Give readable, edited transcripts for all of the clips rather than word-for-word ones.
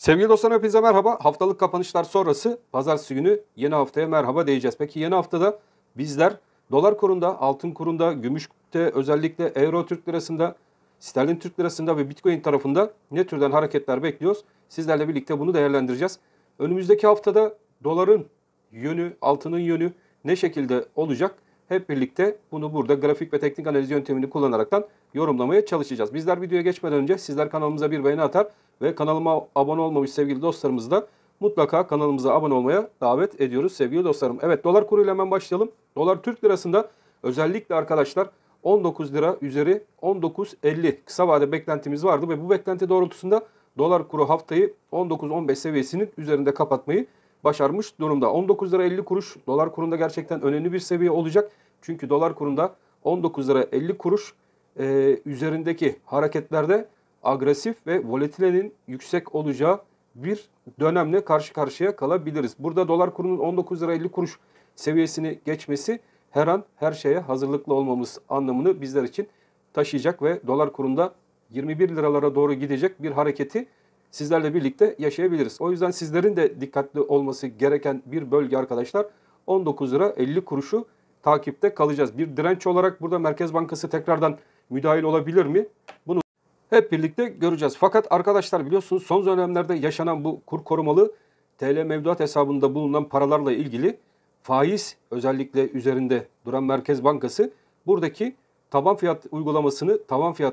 Sevgili dostlar hepinize merhaba. Haftalık kapanışlar sonrası pazartesi günü yeni haftaya merhaba diyeceğiz. Peki yeni haftada bizler dolar kurunda, altın kurunda, gümüşte, özellikle euro Türk lirasında, sterlin Türk lirasında ve bitcoin tarafında ne türden hareketler bekliyoruz? Sizlerle birlikte bunu değerlendireceğiz. Önümüzdeki haftada doların yönü, altının yönü ne şekilde olacak? Hep birlikte bunu burada grafik ve teknik analiz yöntemini kullanaraktan yorumlamaya çalışacağız. Bizler videoya geçmeden önce sizler kanalımıza bir beğeni atar ve kanalıma abone olmamış sevgili dostlarımızı da mutlaka kanalımıza abone olmaya davet ediyoruz sevgili dostlarım. Evet, dolar kuruyla hemen başlayalım. Dolar Türk lirasında özellikle arkadaşlar 19 lira üzeri 19.50 kısa vade beklentimiz vardı ve bu beklenti doğrultusunda dolar kuru haftayı 19-15 seviyesinin üzerinde kapatmayı başarmış durumda. 19 lira 50 kuruş dolar kurunda gerçekten önemli bir seviye olacak. Çünkü dolar kurunda 19 lira 50 kuruş üzerindeki hareketlerde agresif ve volatilenin yüksek olacağı bir dönemle karşı karşıya kalabiliriz. Burada dolar kurunun 19 lira 50 kuruş seviyesini geçmesi her an her şeye hazırlıklı olmamız anlamını bizler için taşıyacak ve dolar kurunda 21 liralara doğru gidecek bir hareketi sizlerle birlikte yaşayabiliriz. O yüzden sizlerin de dikkatli olması gereken bir bölge arkadaşlar 19 lira 50 kuruşu takipte kalacağız. Bir direnç olarak burada Merkez Bankası tekrardan müdahil olabilir mi? Bunu hep birlikte göreceğiz. Fakat arkadaşlar biliyorsunuz son dönemlerde yaşanan bu kur korumalı TL mevduat hesabında bulunan paralarla ilgili faiz özellikle üzerinde duran Merkez Bankası buradaki taban fiyat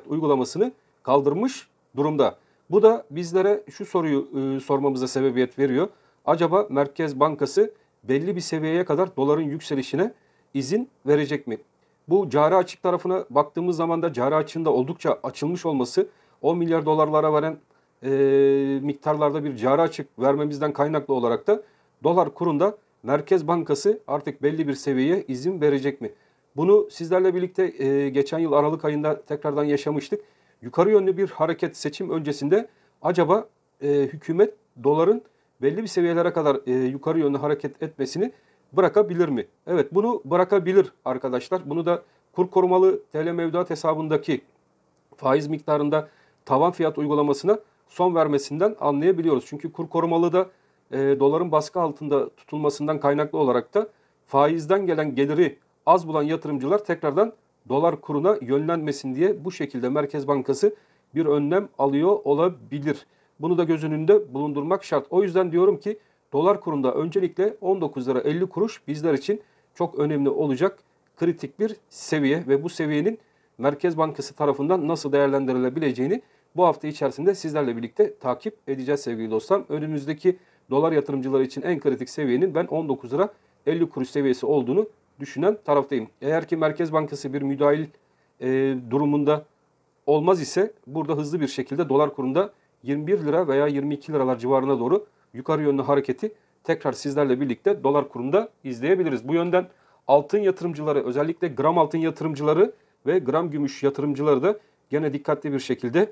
uygulamasını kaldırmış durumda. Bu da bizlere şu soruyu sormamıza sebebiyet veriyor. Acaba Merkez Bankası belli bir seviyeye kadar doların yükselişine izin verecek mi? Bu cari açık tarafına baktığımız zaman da cari açığın da oldukça açılmış olması 10 milyar dolarlara veren miktarlarda bir cari açık vermemizden kaynaklı olarak da dolar kurunda Merkez Bankası artık belli bir seviyeye izin verecek mi? Bunu sizlerle birlikte geçen yıl Aralık ayında tekrardan yaşamıştık. Yukarı yönlü bir hareket seçim öncesinde acaba hükümet doların belli bir seviyelere kadar yukarı yönlü hareket etmesini bırakabilir mi? Evet, bunu bırakabilir arkadaşlar. Bunu da kur korumalı TL mevduat hesabındaki faiz miktarında tavan fiyat uygulamasına son vermesinden anlayabiliyoruz. Çünkü kur korumalı da doların baskı altında tutulmasından kaynaklı olarak da faizden gelen geliri az bulan yatırımcılar tekrardan dolar kuruna yönlenmesin diye bu şekilde Merkez Bankası bir önlem alıyor olabilir. Bunu da göz önünde bulundurmak şart. O yüzden diyorum ki dolar kurunda öncelikle 19 lira 50 kuruş bizler için çok önemli olacak kritik bir seviye ve bu seviyenin Merkez Bankası tarafından nasıl değerlendirilebileceğini bu hafta içerisinde sizlerle birlikte takip edeceğiz sevgili dostlar. Önümüzdeki dolar yatırımcıları için en kritik seviyenin ben 19 lira 50 kuruş seviyesi olduğunu düşünen taraftayım. Eğer ki Merkez Bankası bir müdahil durumunda olmaz ise burada hızlı bir şekilde dolar kurunda 21 lira veya 22 liralar civarına doğru yukarı yönlü hareketi tekrar sizlerle birlikte dolar kurunda izleyebiliriz. Bu yönden altın yatırımcıları, özellikle gram altın yatırımcıları ve gram gümüş yatırımcıları da gene dikkatli bir şekilde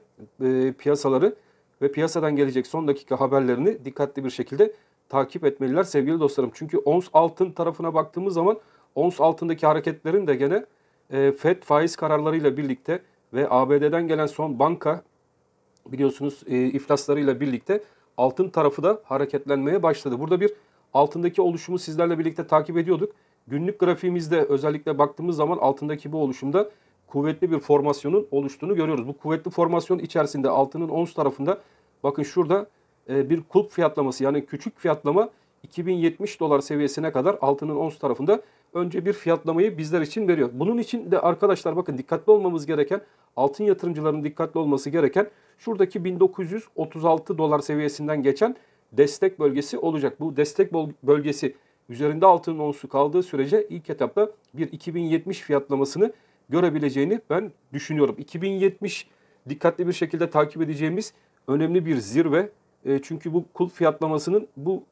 piyasaları ve piyasadan gelecek son dakika haberlerini dikkatli bir şekilde takip etmeliler sevgili dostlarım. Çünkü ons altın tarafına baktığımız zaman ons altındaki hareketlerin de gene FED faiz kararlarıyla birlikte ve ABD'den gelen son banka biliyorsunuz iflaslarıyla birlikte altın tarafı da hareketlenmeye başladı. Burada bir altındaki oluşumu sizlerle birlikte takip ediyorduk. Günlük grafiğimizde özellikle baktığımız zaman altındaki bu oluşumda kuvvetli bir formasyonun oluştuğunu görüyoruz. Bu kuvvetli formasyon içerisinde altının ons tarafında bakın şurada bir kulp fiyatlaması, yani küçük fiyatlama 2070 dolar seviyesine kadar altının ons tarafında önce bir fiyatlamayı bizler için veriyor. Bunun için de arkadaşlar bakın dikkatli olmamız gereken, altın yatırımcılarının dikkatli olması gereken şuradaki 1936 dolar seviyesinden geçen destek bölgesi olacak. Bu destek bölgesi üzerinde altının onsu kaldığı sürece ilk etapta bir 2070 fiyatlamasını görebileceğini ben düşünüyorum. 2070 dikkatli bir şekilde takip edeceğimiz önemli bir zirve. Çünkü bu kulp fiyatlamasının bu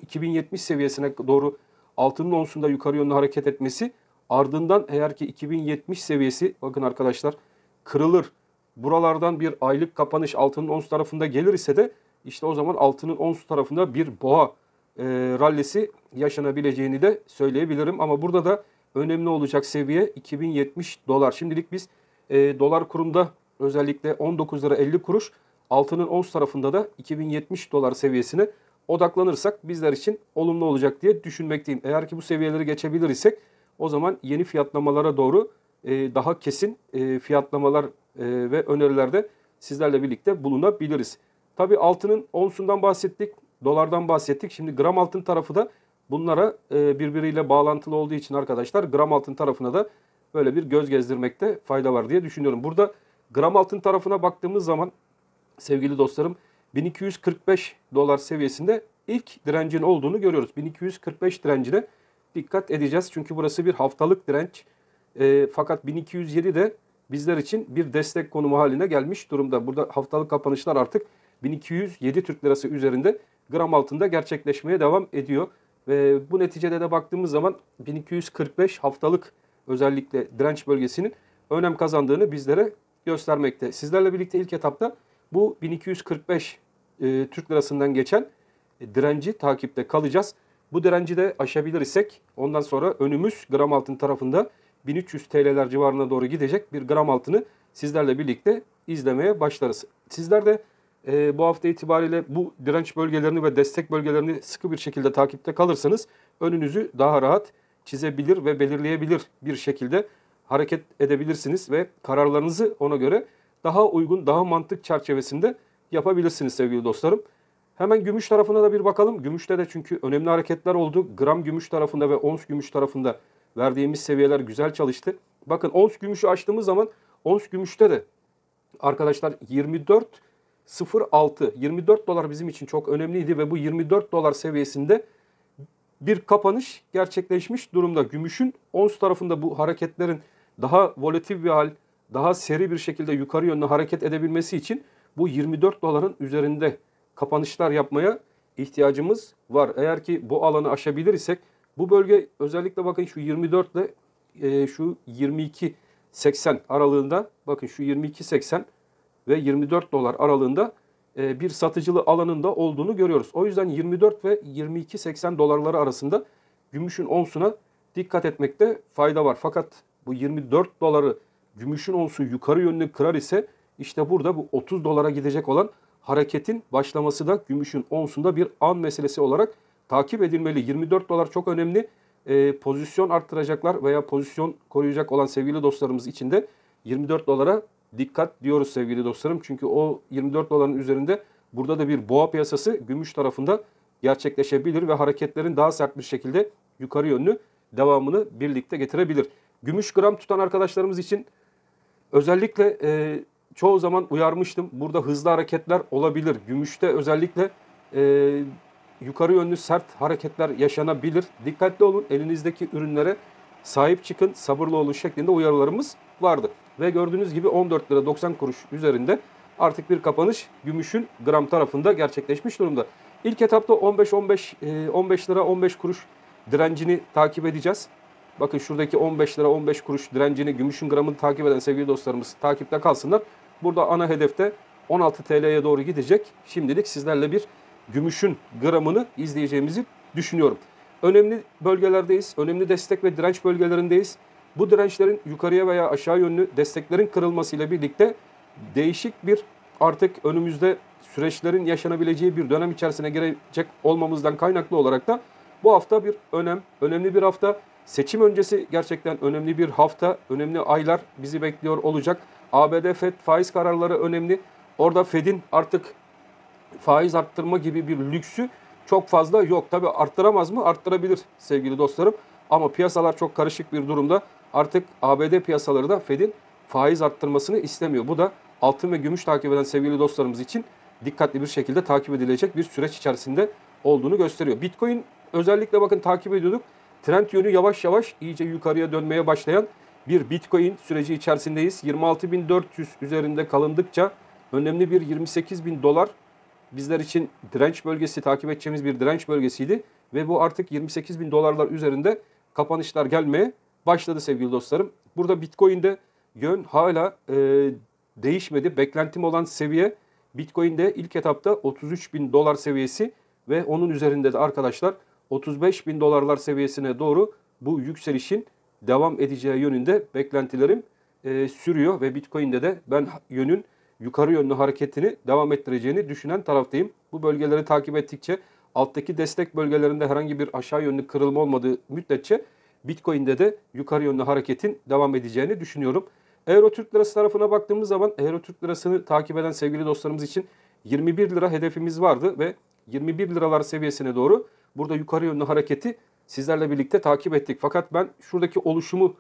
2070 seviyesine doğru altının onsunda yukarı yönlü hareket etmesi, ardından eğer ki 2070 seviyesi bakın arkadaşlar kırılır, buralardan bir aylık kapanış altının ons tarafında gelir ise de işte o zaman altının ons tarafında bir boğa rallisi yaşanabileceğini de söyleyebilirim. Ama burada da önemli olacak seviye 2070 dolar. Şimdilik biz dolar kurunda özellikle 19 lira 50 kuruş altının ons tarafında da 2070 dolar seviyesine odaklanırsak bizler için olumlu olacak diye düşünmekteyim. Eğer ki bu seviyeleri geçebilir isek o zaman yeni fiyatlamalara doğru daha kesin fiyatlamalar ve önerilerde sizlerle birlikte bulunabiliriz. Tabii altının onsundan bahsettik, dolardan bahsettik. Şimdi gram altın tarafı da bunlara birbiriyle bağlantılı olduğu için arkadaşlar gram altın tarafına da böyle bir göz gezdirmekte fayda var diye düşünüyorum. Burada gram altın tarafına baktığımız zaman sevgili dostlarım 1245 dolar seviyesinde ilk direncin olduğunu görüyoruz. 1245 direncine dikkat edeceğiz. Çünkü burası bir haftalık direnç. Fakat 1207 de bizler için bir destek konumu haline gelmiş durumda. Burada haftalık kapanışlar artık 1207 Türk Lirası üzerinde gram altında gerçekleşmeye devam ediyor. Ve bu neticede de baktığımız zaman 1245 haftalık özellikle direnç bölgesinin önem kazandığını bizlere göstermekte. Sizlerle birlikte ilk etapta bu 1245 Türk Lirası'ndan geçen direnci takipte kalacağız. Bu direnci de aşabilir isek ondan sonra önümüz gram altın tarafında 1300 TL'ler civarına doğru gidecek bir gram altını sizlerle birlikte izlemeye başlarız. Sizler de bu hafta itibariyle bu direnç bölgelerini ve destek bölgelerini sıkı bir şekilde takipte kalırsanız önünüzü daha rahat çizebilir ve belirleyebilir bir şekilde hareket edebilirsiniz ve kararlarınızı ona göre daha uygun, daha mantık çerçevesinde yapabilirsiniz sevgili dostlarım. Hemen gümüş tarafına da bir bakalım. Gümüşte de çünkü önemli hareketler oldu. Gram gümüş tarafında ve ons gümüş tarafında verdiğimiz seviyeler güzel çalıştı. Bakın ons gümüşü açtığımız zaman ons gümüşte de arkadaşlar 24.06 24 dolar bizim için çok önemliydi ve bu 24 dolar seviyesinde bir kapanış gerçekleşmiş durumda. Gümüşün ons tarafında bu hareketlerin daha volatil bir hal, daha seri bir şekilde yukarı yönlü hareket edebilmesi için bu 24 doların üzerinde kapanışlar yapmaya ihtiyacımız var. Eğer ki bu alanı aşabilir isek bu bölge özellikle bakın şu 24 ile şu 22.80 aralığında bakın şu 22.80 ve 24 dolar aralığında bir satıcılı alanında olduğunu görüyoruz. O yüzden 24 ve 22.80 dolarları arasında gümüşün onsuna dikkat etmekte fayda var. Fakat bu 24 doları gümüşün onsu yukarı yönlü kırar ise işte burada bu 30 dolara gidecek olan hareketin başlaması da gümüşün onsunda bir an meselesi olarak takip edilmeli. 24 dolar çok önemli. Pozisyon arttıracaklar veya pozisyon koruyacak olan sevgili dostlarımız için de 24 dolara dikkat diyoruz sevgili dostlarım. Çünkü o 24 doların üzerinde burada da bir boğa piyasası gümüş tarafında gerçekleşebilir ve hareketlerin daha sert bir şekilde yukarı yönlü devamını birlikte getirebilir. Gümüş gram tutan arkadaşlarımız için özellikle çoğu zaman uyarmıştım. Burada hızlı hareketler olabilir. Gümüşte özellikle yukarı yönlü sert hareketler yaşanabilir. Dikkatli olun, elinizdeki ürünlere sahip çıkın, sabırlı olun şeklinde uyarılarımız vardı. Ve gördüğünüz gibi 14 lira 90 kuruş üzerinde artık bir kapanış gümüşün gram tarafında gerçekleşmiş durumda. İlk etapta 15 lira 15 kuruş direncini takip edeceğiz. Bakın şuradaki 15 lira 15 kuruş direncini gümüşün gramını takip eden sevgili dostlarımız takipte kalsınlar. Burada ana hedefte 16 TL'ye doğru gidecek. Şimdilik sizlerle bir gümüşün gramını izleyeceğimizi düşünüyorum. Önemli bölgelerdeyiz. Önemli destek ve direnç bölgelerindeyiz. Bu dirençlerin yukarıya veya aşağı yönlü desteklerin kırılmasıyla birlikte değişik bir artık önümüzde süreçlerin yaşanabileceği bir dönem içerisine girecek olmamızdan kaynaklı olarak da bu hafta bir önemli bir hafta. Seçim öncesi gerçekten önemli bir hafta, önemli aylar bizi bekliyor olacak. ABD FED faiz kararları önemli. Orada FED'in artık faiz arttırma gibi bir lüksü çok fazla yok. Tabii arttıramaz mı? Arttırabilir sevgili dostlarım. Ama piyasalar çok karışık bir durumda. Artık ABD piyasaları da FED'in faiz arttırmasını istemiyor. Bu da altın ve gümüş takip eden sevgili dostlarımız için dikkatli bir şekilde takip edilecek bir süreç içerisinde olduğunu gösteriyor. Bitcoin özellikle bakın takip ediyorduk. Trend yönü yavaş yavaş iyice yukarıya dönmeye başlayan bir Bitcoin süreci içerisindeyiz. 26.400 üzerinde kalındıkça önemli bir 28.000 dolar bizler için direnç bölgesi, takip edeceğimiz bir direnç bölgesiydi. Ve bu artık 28.000 dolarlar üzerinde kapanışlar gelmeye başladı sevgili dostlarım. Burada Bitcoin'de yön hala değişmedi. Beklentim olan seviye Bitcoin'de ilk etapta 33.000 dolar seviyesi ve onun üzerinde de arkadaşlar 35.000 dolarlar seviyesine doğru bu yükselişin devam edeceği yönünde beklentilerim sürüyor ve Bitcoin'de de ben yönün yukarı yönlü hareketini devam ettireceğini düşünen taraftayım. Bu bölgeleri takip ettikçe alttaki destek bölgelerinde herhangi bir aşağı yönlü kırılma olmadığı müddetçe Bitcoin'de de yukarı yönlü hareketin devam edeceğini düşünüyorum. Euro Türk Lirası tarafına baktığımız zaman Euro Türk Lirası'nı takip eden sevgili dostlarımız için 21 lira hedefimiz vardı ve 21 liralar seviyesine doğru burada yukarı yönlü hareketi sizlerle birlikte takip ettik. Fakat ben şuradaki oluşumu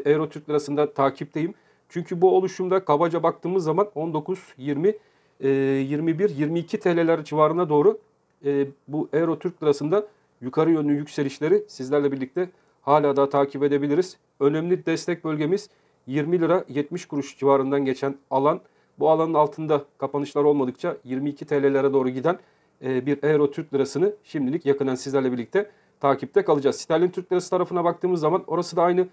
Euro Türk Lirası'nda takipteyim. Çünkü bu oluşumda kabaca baktığımız zaman 19, 20, 21, 22 TL'ler civarına doğru bu Euro Türk Lirası'nda yukarı yönlü yükselişleri sizlerle birlikte hala da takip edebiliriz. Önemli destek bölgemiz 20 lira 70 kuruş civarından geçen alan. Bu alanın altında kapanışlar olmadıkça 22 TL'lere doğru giden bir Euro Türk Lirası'nı şimdilik yakından sizlerle birlikte takipte kalacağız. Sterlin Türk Lirası tarafına baktığımız zaman orası da aynı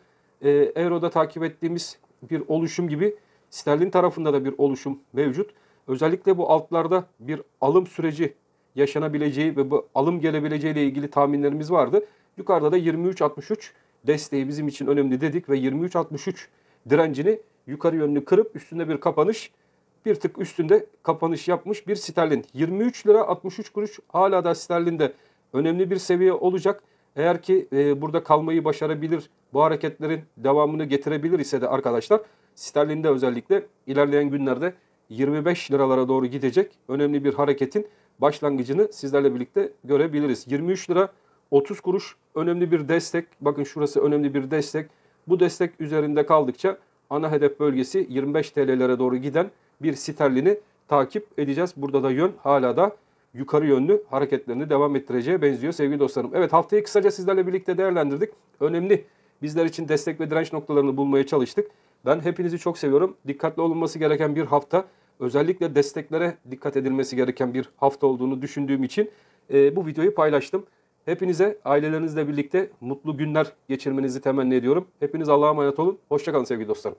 Euro'da takip ettiğimiz bir oluşum gibi sterlin tarafında da bir oluşum mevcut. Özellikle bu altlarda bir alım süreci yaşanabileceği ve bu alım gelebileceği ile ilgili tahminlerimiz vardı. Yukarıda da 23.63 desteği bizim için önemli dedik ve 23.63 direncini yukarı yönlü kırıp üstünde bir kapanış, bir tık üstünde kapanış yapmış bir sterlin. 23 lira 63 kuruş hala da sterlinde önemli bir seviye olacak. Eğer ki burada kalmayı başarabilir, bu hareketlerin devamını getirebilir ise de arkadaşlar sterlinde özellikle ilerleyen günlerde 25 liralara doğru gidecek önemli bir hareketin başlangıcını sizlerle birlikte görebiliriz. 23 lira 30 kuruş önemli bir destek. Bakın şurası önemli bir destek. Bu destek üzerinde kaldıkça ana hedef bölgesi 25 TL'lere doğru giden bir sterlini takip edeceğiz. Burada da yön hala da yukarı yönlü hareketlerini devam ettireceğe benziyor sevgili dostlarım. Evet, haftayı kısaca sizlerle birlikte değerlendirdik. Önemli bizler için destek ve direnç noktalarını bulmaya çalıştık. Ben hepinizi çok seviyorum. Dikkatli olunması gereken bir hafta. Özellikle desteklere dikkat edilmesi gereken bir hafta olduğunu düşündüğüm için bu videoyu paylaştım. Hepinize ailelerinizle birlikte mutlu günler geçirmenizi temenni ediyorum. Hepiniz Allah'a emanet olun. Hoşça kalın sevgili dostlarım.